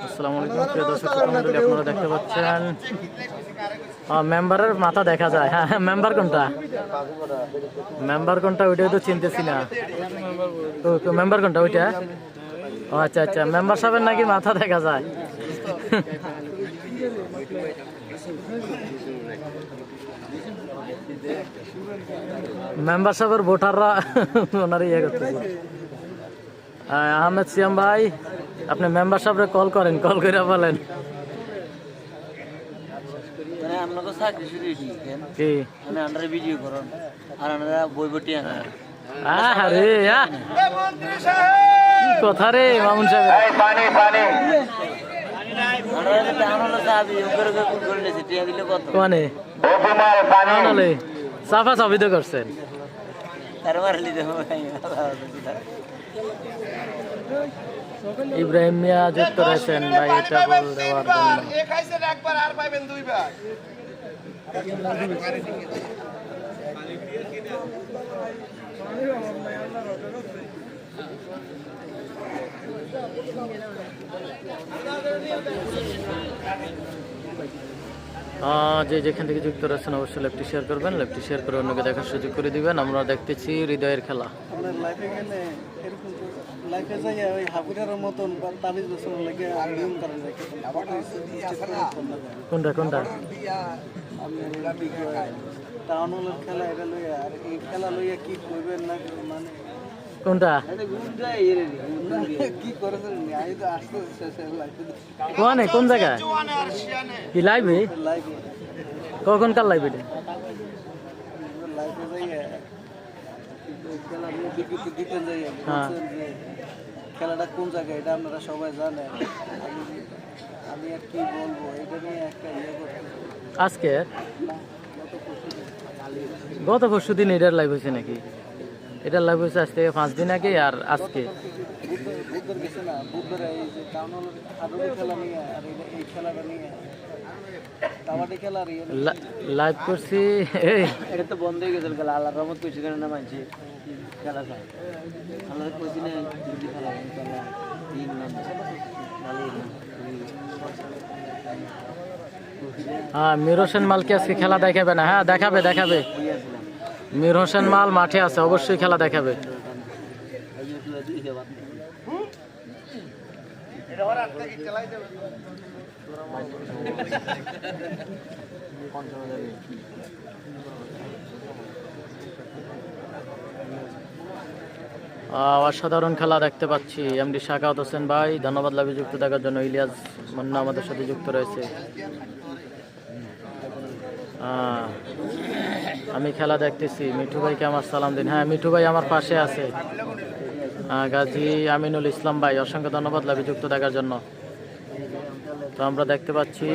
আসসালামু আলাইকুম প্রিয় দর্শক মণ্ডলী, আপনারা দেখতে পাচ্ছেন মেম্বারের মাথা দেখা যায়। হ্যাঁ, মেম্বার কোনটা ওইটাই তো চিনতেছি না। মেম্বার কোনটা ওইটা? ও আচ্ছা আচ্ছা, মেম্বার সাহেবের নাকি মাথা দেখা যায়। মেম্বার সাহেবের ভোটাররা ওনার ইয়ে করতেছে। আহমেদ সিয়াম ভাই, আপনি মেম্বার সাহেবরে কল করেন, কল করে বলেন কি কথা রে মামুন সাহেব। সাফা সাফি তো করছেন। ইব্রাহিম মিয়া যুক্ত রয়েছেন ভাই, এটা বল দেওয়ার জন্য। যে যেখান থেকে যুক্ত রয়েছেন অবশ্যই লেফটি শেয়ার করবেন, লেফটি শেয়ার করে অন্যকে দেখার সুযোগ করে দিবেন। আমরা দেখতেছি হৃদয়ের খেলা। কোনটা কোনটা কোনটা কোন জায়গায় কি লাইভে? কখনকার লাইভে? খেলাটা কোন জায়গায় এটা আপনারা সবাই জানেন। আমি আর কি বলবো, এটা নিয়ে একটা আজকে গত পরশু দিন এটার লাইভ হয়েছে নাকি? এটার লাইভ হয়েছে আজ থেকে 5 দিন আগে। আর আজকে বুধবার গেছে না, বুধবার এই যে টাউন হল হাডুডু খেলা নিয়ে আর এই খেলাটা নিয়ে কাবাডি খেলা লাইভ করছি। এটা তো বন্ধ হয়ে গেছিল খেলা, আল্লাহর রহমত কইছে কেন না মানছি খেলা চাই আল্লাহ কইছি না যদি খেলা খেলা তিন ম্যাচ হ্যাঁ, মীর হোসেন মালকে আজকে খেলা দেখাবে না? হ্যাঁ দেখাবে, দেখাবে। মীর হোসেন মাল মাঠে আছে, অবশ্যই খেলা দেখাবে। অসাধারণ খেলা দেখতে পাচ্ছি। এমডি শাকাওয়াত হোসেন ভাই, ধন্যবাদ লাভে যুক্ত থাকার জন্য। ইলিয়াস মান্না আমাদের সাথে যুক্ত রয়েছে। আমি খেলা দেখতেছি। মিঠু ভাইকে আমার সালাম দিন। হ্যাঁ, মিঠু ভাই আমার পাশে আছে। গাজী আমিনুল ইসলাম ভাই, অসংখ্য ধন্যবাদ লাভে যুক্ত থাকার জন্য। তো আমরা দেখতে পাচ্ছি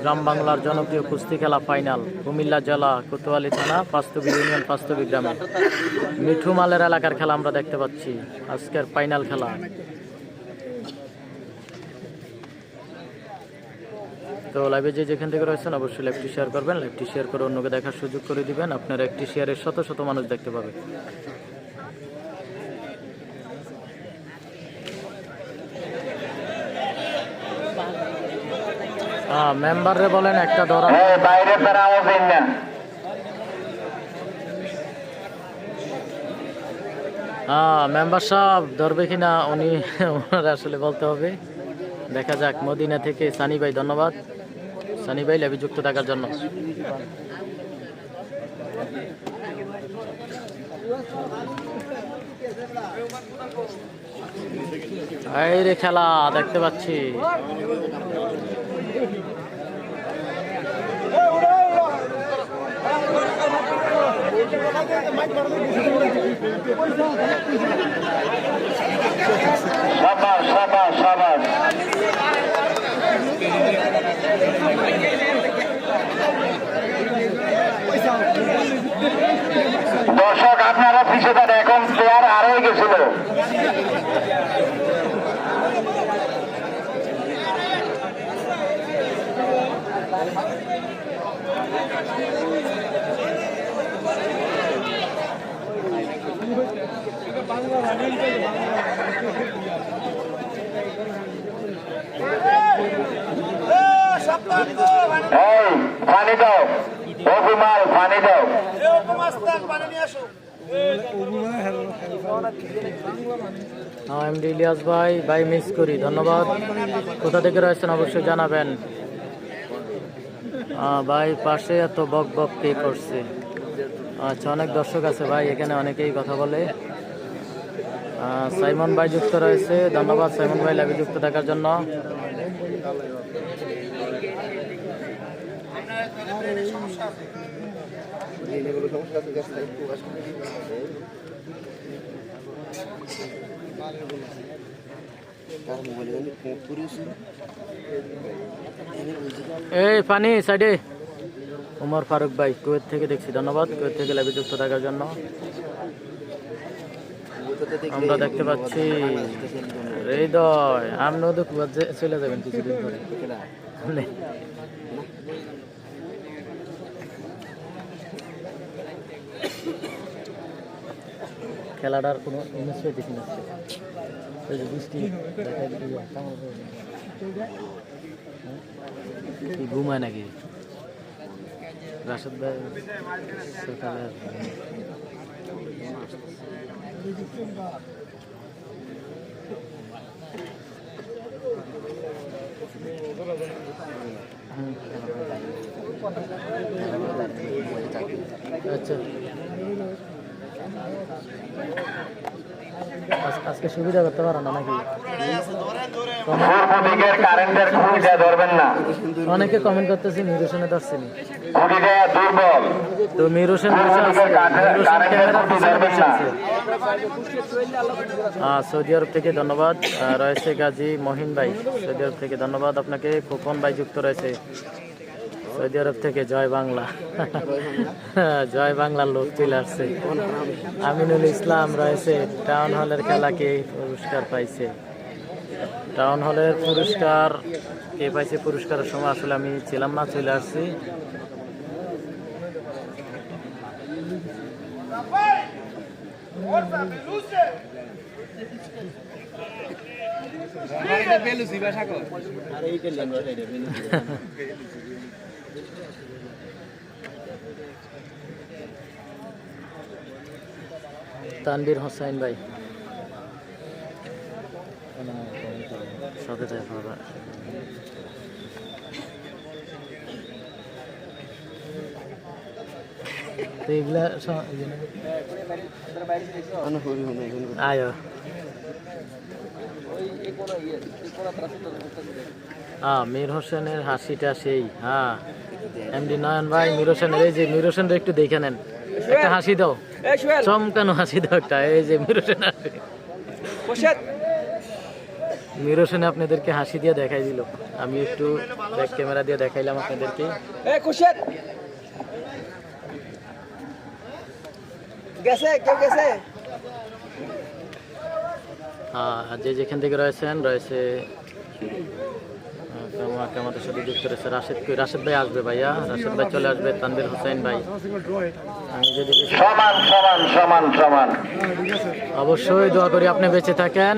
গ্রাম বাংলার জনপ্রিয় কুস্তি খেলা ফাইনাল, কুমিল্লা জেলা কোতোয়ালি থানা পাঁচতবি ইউনিয়ন পাঁচতবি গ্রামে মিঠু মালের এলাকার খেলা আমরা দেখতে পাচ্ছি। আজকের ফাইনাল খেলা। তো লাইভে যে যেখান থেকে রয়েছেন অবশ্যই লাইভটি শেয়ার করবেন, লাইভটি শেয়ার করে অন্যকে দেখার সুযোগ করে দিবেন। আপনার একটি শেয়ারের শত শত মানুষ দেখতে পাবে। মেম্বারে বলেন একটা ধরা বাইরে মেম্বার সাহেব ধরবে কিনা উনি ওনারা আসলে বলতে হবে, দেখা যাক। মদিনা থেকে সানি ভাই, ধন্যবাদ সানি ভাই লাইভে যুক্ত থাকার জন্য। এই রে খেলা দেখতে পাচ্ছি। শাবাশ শাবাশ শাবাশ। দর্শক আপনারা পিছিয়ে দেন, এখন প্লেয়ার আরোই গেছিল। এমডি ইলিয়াস ভাই, ভাই মিস করি, ধন্যবাদ। কোথা থেকে রয়েছেন অবশ্যই জানাবেন। ভাই পাশে এত বক বক কে করছে? আচ্ছা, অনেক দর্শক আছে ভাই, এখানে অনেকেই কথা বলে। সাইমন ভাই যুক্ত রয়েছে, ধন্যবাদ সাইমন ভাই লাইভে যুক্ত থাকার জন্য। এই পানি সাইডে। উমর ফারুক ভাই কুয়েত থেকে দেখছি, ধন্যবাদ কুয়েত থেকে লাইভে যুক্ত থাকার জন্য। আমরা দেখতে পাচ্ছি হৃদয়, আপনিও তো কুয়েত চলে যাবেন কিছুদিন পরে। খেলাটার কোনো ইমেজই দেখি না, এই যে বৃষ্টি কি ঘুমায় নাকি রাশেদ ভাই সকালে? আচ্ছা, আজকে সুবিধা করতে পারো না নাকি? কারেন্টের খুঁটিটা ধরবেন না, অনেকে কমেন্ট করতেছি নিরসনে ধরছেনি, খুঁটিটা দুর্বল। তো মিরোশন বসে আছে, সৌদি আরব থেকে ধন্যবাদ রয়েছে গাজী মহিন ভাই, সৌদি আরব থেকে ধন্যবাদ আপনাকে। খোকন ভাই যুক্ত রয়েছে সৌদি আরব থেকে, জয় বাংলা। জয় বাংলার লোক চলে আসছে। আমিনুল ইসলাম রয়েছে, টাউন হলের খেলা কে পুরস্কার পাইছে? টাউন হলের পুরস্কার কে পাইছে? পুরস্কারের সময় আসলে আমি ছিলাম না, চলে আসছি। তানভীর হোসেন ভাই সাথে দেখা হবে। আয়ো মীর হোসেনের হাসিটা সেই। হ্যাঁ এমডি নয়ন ভাই, মীর হোসেনের এই যে মীর হোসেনের একটু দেখে নেন, একটা হাসি দাও, চমকানো হাসি দাও একটা। এই যে মীর হোসেন, মীর হোসেন আপনাদেরকে হাসি দিয়ে দেখাই দিল, আমি একটু ব্যাক ক্যামেরা দিয়ে দেখাইলাম আপনাদেরকে। যে যেখান থেকে রয়েছেন রয়েছে আমাদের সাথে যুক্ত রয়েছে রাশেদ। রাশেদ ভাই আসবে ভাইয়া, রাশেদ ভাই চলে আসবে। তানভীর হোসেন ভাই, আমি যদি সমান সমান সমান সমান, অবশ্যই দোয়া করি আপনি বেঁচে থাকেন।